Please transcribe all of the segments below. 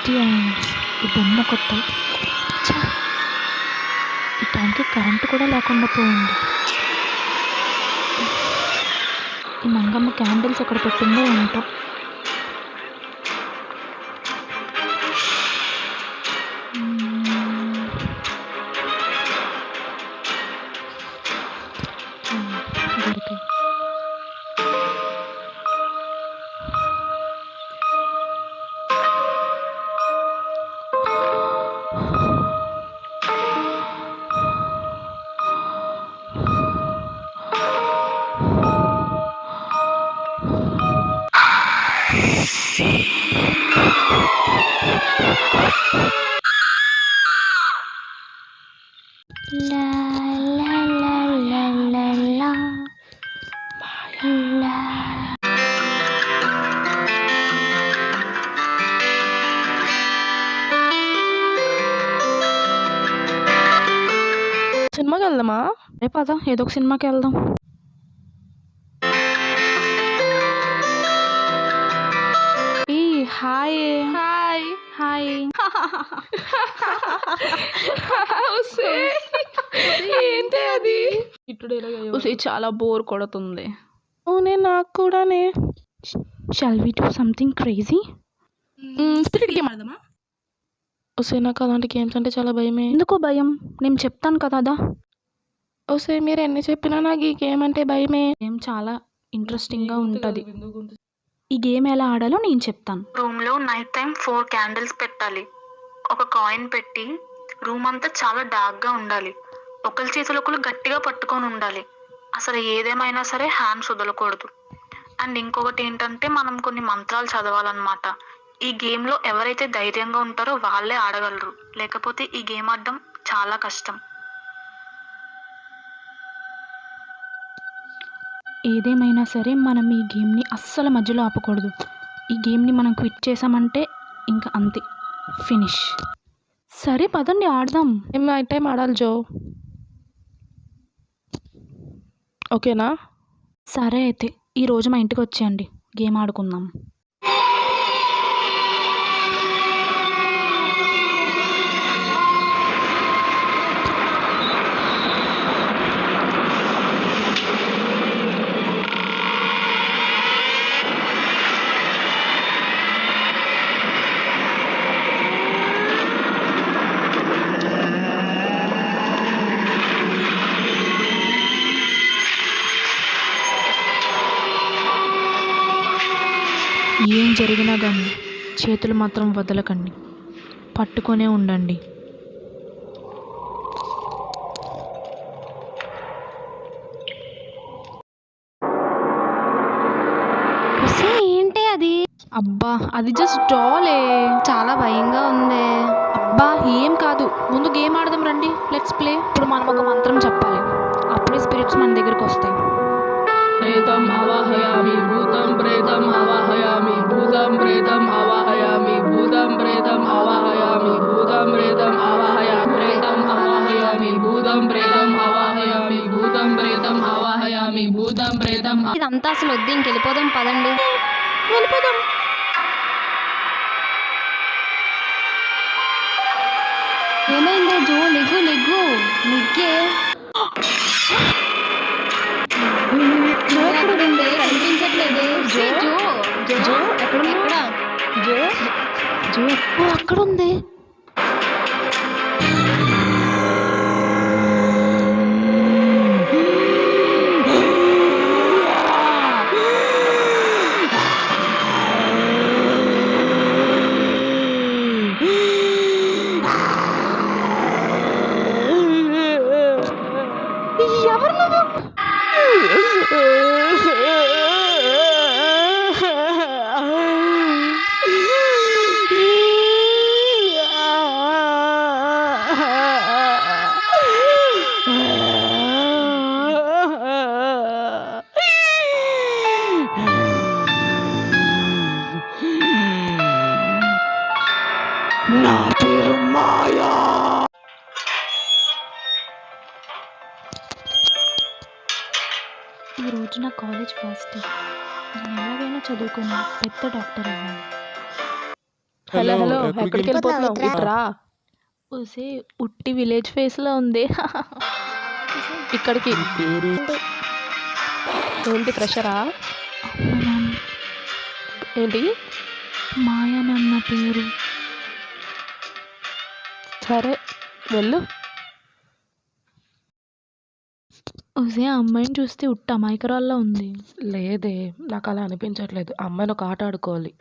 6:30 అయింది. ఈ బొమ్మ కొత్త. ఛా! ఈ టైంకి కరెంటు కూడా లేకుండా పోయింది. ఈ మంగమ్మ క్యాండిల్స్ ఎక్కడ పెట్టిందో ఏంటో. దొరికాయి. లా లా లా లా లా లా. లా. సినిమాకి వెళ్దామా? రే పద, ఏదో ఒక సినిమాకి వెళ్దాం. ఈ హాయ్ హాయ్. హాయ్. ఏంటి అది? చాలా బోర్ కొడుతుంది. అవునే, నాకు కూడానే. Shall we do something crazy? Spirit game ఆడదామా? వస్తే నాకు అలాంటి గేమ్స్ అంటే చాలా భయమే. ఎందుకో భయం? నేను చెప్తాను కదా. వస్తే మీరు ఎన్ని చెప్పినా నాకు ఈ గేమ్ అంటే భయమే. గేమ్ చాలా ఇంట్రెస్టింగ్గా ఉంటుంది. ఈ గేమ్ ఎలా ఆడాలో నేను చెప్తాను. రూమ్లో నైట్ టైం 4 క్యాండిల్స్ పెట్టాలి. ఒక కాయిన్ పెట్టి రూమ్ అంతా చాలా డార్క్గా ఉండాలి. ఒకరి చేతులు ఒకరు గట్టిగా పట్టుకొని ఉండాలి. అసలు ఏదేమైనా సరే హ్యాండ్స్ వదలకూడదు. అండ్ ఇంకొకటి ఏంటంటే మనం కొన్ని మంత్రాలు చదవాలన్నమాట. ఈ గేమ్లో ఎవరైతే ధైర్యంగా ఉంటారో వాళ్ళే ఆడగలరు, లేకపోతే ఈ గేమ్ ఆడడం చాలా కష్టం. ఏదేమైనా సరే మనం ఈ గేమ్ని అస్సలు మధ్యలో ఆపకూడదు. ఈ గేమ్ని మనం క్విట్ చేసామంటే ఇంకా అంతే, ఫినిష్. సరే పదండి ఆడదాం. మేము నైట్ టైం ఆడాలి జో, ఓకేనా? సరే అయితే ఈరోజు మా ఇంటికి వచ్చేయండి, గేమ్ ఆడుకుందాం. ఏం జరిగినా కానీ చేతులు మాత్రం వదలకండి, పట్టుకొనే ఉండండి. ఏంటి అది? అబ్బా అది జస్ట్ డాలే. చాలా భయంగా ఉంది. అబ్బా ఏం కాదు, ముందు గేమ్ ఆడదాం రండి, లెట్స్ ప్లే. ఇప్పుడు మనం ఒక మంత్రం చెప్పాలి, అప్పుడే స్పిరిట్స్ మన దగ్గరికి వస్తాయి. ప్రేతం ఆవాహయామి భూతం ప్రేతం ఆవాహయామి భూతం ప్రేతం ఆవాహయామి భూతం ప్రేతం ఆవాహయామి భూతం ప్రేతం ఆవాహయామి ప్రేతం ఆవాహయామి భూతం ప్రేతం ఆవాహయామి భూతం ప్రేతం ఆవాహయామి భూతం ప్రేతం. ఇదంతా అసలు వద్దు, ఇంకెళ్ళిపోదాం పదండి. వెళ్ళిపోదాం. ఏమైందే జో? Leg leg నిగ్గే. కనిపించట్లేదు. జో ఎక్కడ? జో అక్కడ ఉంది. ఎవరు నువ్వు? నా పేరు మాయా. ఈరోజు నా కాలేజ్ ఫస్ట్ డే. నేను ఎలాగైనా చదువుకుని పెద్ద డాక్టర్ అవ్వాలి. హలో హలో ఎక్కడికి ఎక్కడికి వెళ్ళిపోతున్నావు ఇట్రా ఒసే ఉట్టి విలేజ్ ఫేస్లో ఉంది. ఇక్కడికి పేరు ఏంటి ఫ్రెషరా అవును మ్యామ్. ఏంటి మాయా మ్యామ్ నా పేరు. సరే వెళ్ళు ఒసే ఆ అమ్మాయిని చూస్తే ఉట్టి అమాయకురాల్లా ఉంది. లేదే నాకు అలా అనిపించట్లేదు అమ్మాయిని ఒక ఆట ఆడుకోవాలి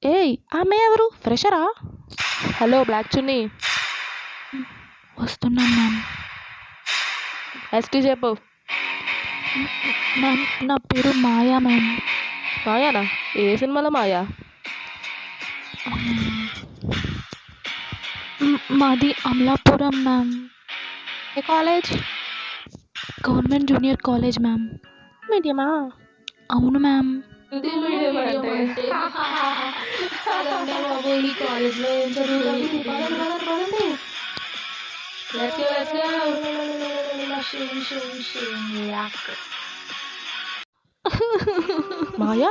ఏయ్ ఆమె ఎవరు ఫ్రెషరా హలో బ్లాక్ చున్నీ వస్తున్నాను మ్యామ్. ఎస్టీ చెప్పు మ్యామ్ నా పేరు మాయా మ్యామ్. మాయానా ఏ సినిమాలో మాయా మాది అమలాపురం మ్యామ్. ఏ college government junior college ma'am. మీడియమా అవును మ్యామ్. మాయా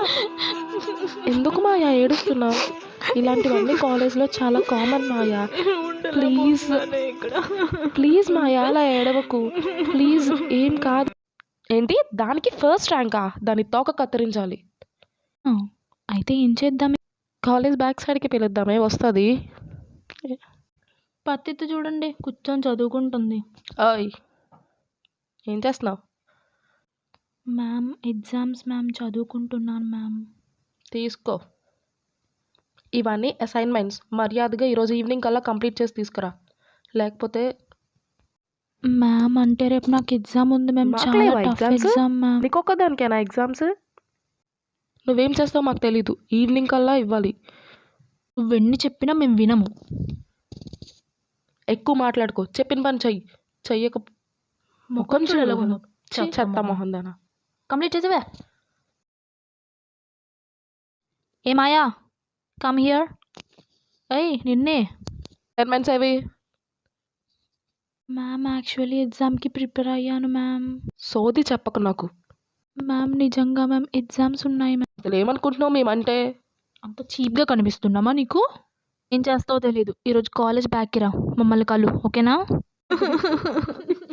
ఎందుకు మాయా ఏడుస్తున్నావు ఇలాంటివన్నీ కాలేజ్లో చాలా common Maya please please Maya అలా ఏడవకు ప్లీజ్ ఏం కాదు ఏంటి దానికి ఫస్ట్ ర్యాంకా దాని తోక కత్తిరించాలి అయితే ఏం చేద్దాం? కాలేజ్ బ్యాక్ సైడ్కి పిలుద్దామే వస్తుంది పత్తిత్తు చూడండి కూర్చొని చదువుకుంటుంది. ఓయ్ ఏం చేస్తున్నావు మ్యామ్ ఎగ్జామ్స్ మ్యామ్ చదువుకుంటున్నాను మ్యామ్. తీసుకో ఇవన్నీ అసైన్మెంట్స్ మర్యాదగా ఈరోజు ఈవినింగ్ కల్లా కంప్లీట్ చేసి తీసుకురా లేకపోతే మ్యామ్ అంటే రేపు నాకు ఎగ్జామ్ ఉంది మ్యామ్. మాకు చాలా లేవా టఫ్ ఎగ్జామ్స్? Exam ma'am. నీకు ఒక్కదానికేనా ఎగ్జామ్స్ నువ్వేం చేస్తావు మాకు తెలీదు ఈవినింగ్ కల్లా ఇవ్వాలి నువ్వెన్ని చెప్పినా మేము వినము. ఎక్కువ మాట్లాడుకో చెప్పిన పని చెయ్యక ముఖం చూడలేవు చెత్త మొహం దానా కంప్లీట్ చేసేవా? ఏ మాయా కమ్ హియర్. అయ్యి నిన్నే అసైన్మెంట్స్ అవి మ్యామ్. యాక్చువల్లీ ఎగ్జామ్కి ప్రిపేర్ అయ్యాను మ్యామ్. సోది చెప్పకు నాకు మ్యామ్ నిజంగా మ్యామ్ ఎగ్జామ్స్ ఉన్నాయి మ్యామ్. అసలు ఏమనుకుంటున్నావు మేమంటే అంత చీప్గా కనిపిస్తున్నామా నీకు? ఏం చేస్తావో తెలీదు. ఈరోజు కాలేజ్ బ్యాక్కి రా మమ్మల్ని కలు ఓకేనా?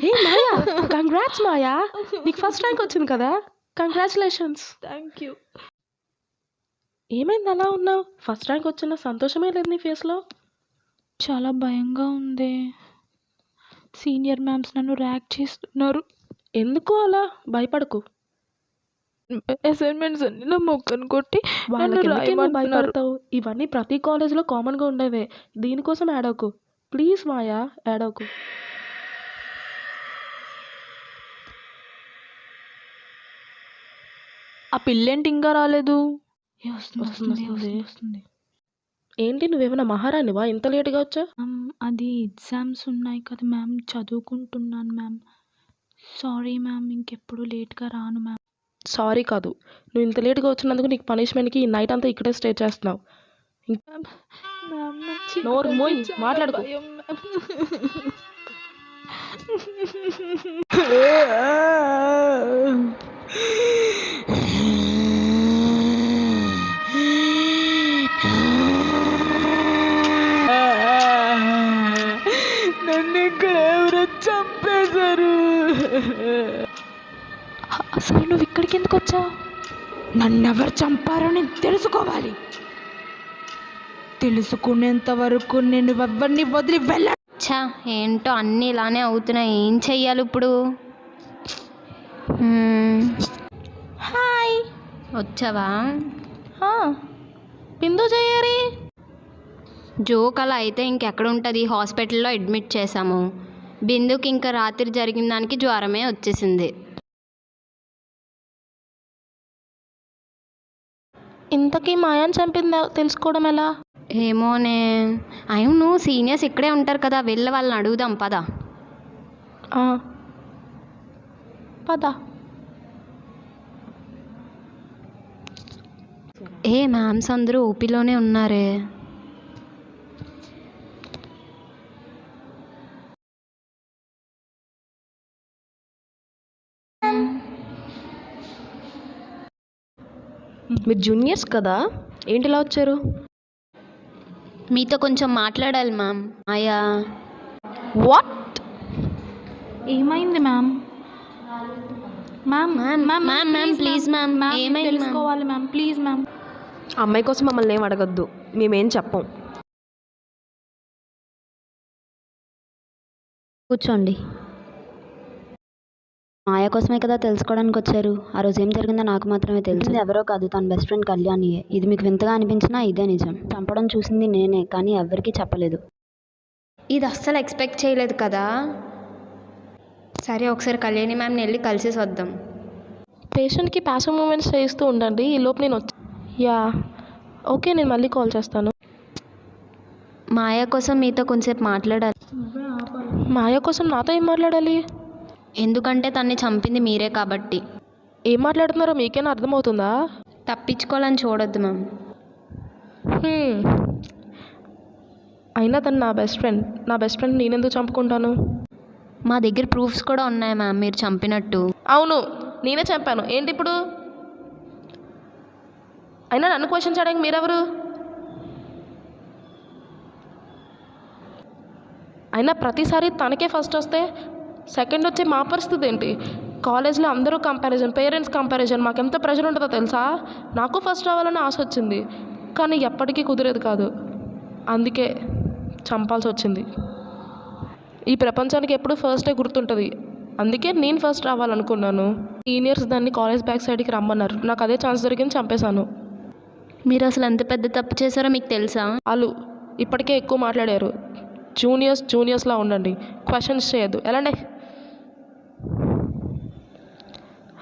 హే మాయా కంగ్రాట్స్ మాయా నీకు ఫస్ట్ ర్యాంక్ వచ్చింది కదా కంగ్రాచులేషన్స్ థ్యాంక్ యూ. ఏమైంది అలా ఉన్నావు ఫస్ట్ ర్యాంక్ వచ్చిన సంతోషమే లేదు నీ ఫేస్లో చాలా భయంగా ఉంది. సీనియర్ మ్యామ్స్ నన్ను ర్యాక్ చేస్తున్నారు. ఎందుకు అలా భయపడకు అసైన్మెంట్స్ అన్ని నా మొక్కను కొట్టి వాళ్ళకి ఎందుకు భయపడతావు ఇవన్నీ ప్రతి కాలేజ్లో కామన్గా ఉండేవే దీనికోసం ఏడవకు ప్లీజ్ మాయా ఏడవకు ఆ పిల్లేంటి ఇంకా రాలేదు? వస్తుంది. ఏంటి నువ్వేమైనా మహారాణివా ఇంత లేటుగా వచ్చా అది ఎగ్జామ్స్ ఉన్నాయి కదా మ్యామ్ చదువుకుంటున్నాను మ్యామ్. సారీ మ్యామ్ ఇంకెప్పుడు లేట్గా రాను మ్యామ్. సారీ కాదు నువ్వు ఇంత లేటుగా వచ్చినందుకు నీకు పనిష్మెంట్కి ఈ నైట్ అంతా ఇక్కడే స్టే చేస్తున్నావు నోరు మోయ్ మాట్లాడుకో నన్ను ఇక్కడ ఎవరో చంపేశారు. అసలు నువ్వు ఇక్కడికి ఎందుకు వచ్చావు? నన్నెవరు చంపారో నేను తెలుసుకోవాలి. తెలుసుకునేంత వరకు నేను ఎవరిని వదిలి వెళ్ళ. ఛా ఏంటో అన్నీ ఇలానే అవుతున్నాయి. ఏం చెయ్యాలి ఇప్పుడు? హాయ్ వచ్చావా? బిందు చెయ్యరి జోక్ అలా అయితే ఇంకెక్కడ ఉంటుంది? హాస్పిటల్లో అడ్మిట్ చేశాము. బిందుకి ఇంకా రాత్రి జరిగిన దానికి జ్వరమే వచ్చేసింది. ఇంతకీ మాయాన్ని చంపింది తెలుసుకోవడం ఎలా? ఏమోనే. అవును సీనియర్స్ ఇక్కడే ఉంటారు కదా వెళ్ళి వాళ్ళని అడుగుదాం పద. పద మ్యామ్స్ అందరూ ఓపీలోనే ఉన్నారే. మీరు జూనియర్స్ కదా, ఏంటి ఇలా వచ్చారు? మీతో కొంచెం మాట్లాడాలి మ్యామ్. మాయా వాట్? ఏమైంది ma'am? Ma'am ma'am please ma'am, ఏమైంది మ్యామ్? తెలుసుకోవాలి మ్యామ్, ప్లీజ్ మ్యామ్. అమ్మాయి కోసం మమ్మల్ని ఏం అడగద్దు, మేమేం చెప్పం. కూర్చోండి. మాయ కోసమే కదా తెలుసుకోవడానికి వచ్చారు. ఆ రోజు ఏం జరిగిందో నాకు మాత్రమే తెలుసు. ఎవరో కాదు, తన బెస్ట్ ఫ్రెండ్ కళ్యాణియే. ఇది మీకు వింతగా అనిపించినా ఇదే నిజం. చంపడం చూసింది నేనే, కానీ ఎవరికీ చెప్పలేదు. ఇది అస్సలు ఎక్స్పెక్ట్ చేయలేదు కదా. సరే, ఒకసారి కళ్యాణి మ్యామ్ని వెళ్ళి కలిసేసి వద్దాం. పేషెంట్కి ప్యాసివ్ మూమెంట్స్ చేస్తూ ఉండండి, ఈ లోపు నేను యా ఓకే, నేను మళ్ళీ కాల్ చేస్తాను. మాయా కోసం మీతో కొంచెంసేపు మాట్లాడాలి. మాయ కోసం నాతో ఏం మాట్లాడాలి? ఎందుకంటే తన్ని చంపింది మీరే కాబట్టి. ఏం మాట్లాడుతున్నారో మీకేనా అర్థమవుతుందా? తప్పించుకోవాలని చూడొద్దు మ్యామ్. అయినా తను నా బెస్ట్ ఫ్రెండ్ నేనెందుకు చంపుకుంటాను? మా దగ్గర ప్రూఫ్స్ కూడా ఉన్నాయి మ్యామ్, మీరు చంపినట్టు. అవును, నేనే చంపాను. ఏంటి ఇప్పుడు? అయినా నన్ను క్వశ్చన్ చేయడానికి మీరెవరు? అయినా ప్రతిసారి తనకే ఫస్ట్ వస్తే సెకండ్ వచ్చే మా పరిస్థితి ఏంటి? కాలేజ్లో అందరూ కంపారిజన్, పేరెంట్స్ కంపారిజన్, మాకెంత ప్రెషర్ ఉంటుందో తెలుసా? నాకు ఫస్ట్ రావాలని ఆశ వచ్చింది, కానీ ఎప్పటికీ కుదిరేది కాదు. అందుకే చంపాల్సి వచ్చింది. ఈ ప్రపంచానికి ఎప్పుడు ఫస్టే గుర్తుంటుంది, అందుకే నేను ఫస్ట్ రావాలనుకున్నాను. సీనియర్స్ దాన్ని కాలేజ్ బ్యాక్ సైడ్కి రమ్మన్నారు, నాకు అదే ఛాన్స్ దొరికింది, చంపేశాను. మీరు అసలు ఎంత పెద్ద తప్పు చేశారో మీకు తెలుసా? వాళ్ళు ఇప్పటికే ఎక్కువ మాట్లాడారు. జూనియర్స్లా ఉండండి, క్వశ్చన్స్ చేయొద్దు. ఎలాంటి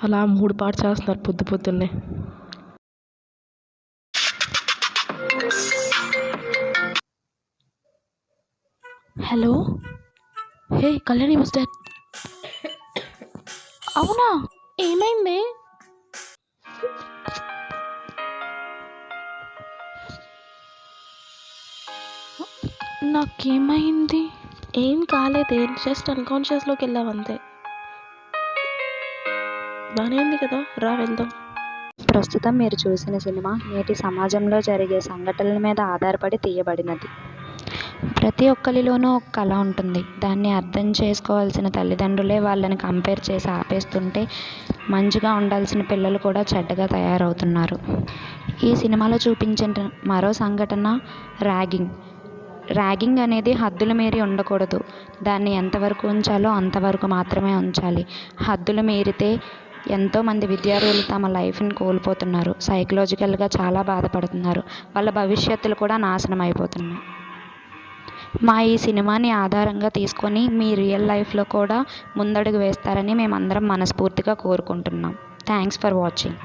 అలా 3 పాటు చేస్తున్నారు పొద్దున్నే. Hello, hey, Kalyani was dead. అవునా? ఏమైంది? నాకేమైంది? ఏం కాలేదే, జస్ట్ అన్కాన్షియస్లోకి వెళ్ళావు అంతే. బాగానే ఉంది కదా, రా వెళ్దాం. ప్రస్తుతం మీరు చూసిన సినిమా నేటి సమాజంలో జరిగే సంఘటనల మీద ఆధారపడి తీయబడినది. ప్రతి ఒక్కరిలోనూ ఒక కళ ఉంటుంది. దాన్ని అర్థం చేసుకోవాల్సిన తల్లిదండ్రులే వాళ్ళని కంపేర్ చేసి ఆపేస్తుంటే మంచిగా ఉండాల్సిన పిల్లలు కూడా చెడ్డగా తయారవుతున్నారు. ఈ సినిమాలో చూపించిన మరో సంఘటన ర్యాగింగ్ అనేది హద్దులు మీరి ఉండకూడదు. దాన్ని ఎంతవరకు ఉంచాలో అంతవరకు మాత్రమే ఉంచాలి. హద్దులు మీరితే ఎంతోమంది విద్యార్థులు తమ లైఫ్ని కోల్పోతున్నారు, సైకలాజికల్గా చాలా బాధపడుతున్నారు, వాళ్ళ భవిష్యత్తులు కూడా నాశనం అయిపోతున్నాయి. మా ఈ సినిమాని ఆధారంగా తీసుకొని మీ రియల్ లైఫ్లో కూడా ముందడుగు వేస్తారని మేమందరం మనస్ఫూర్తిగా కోరుకుంటున్నాం. Thanks for watching.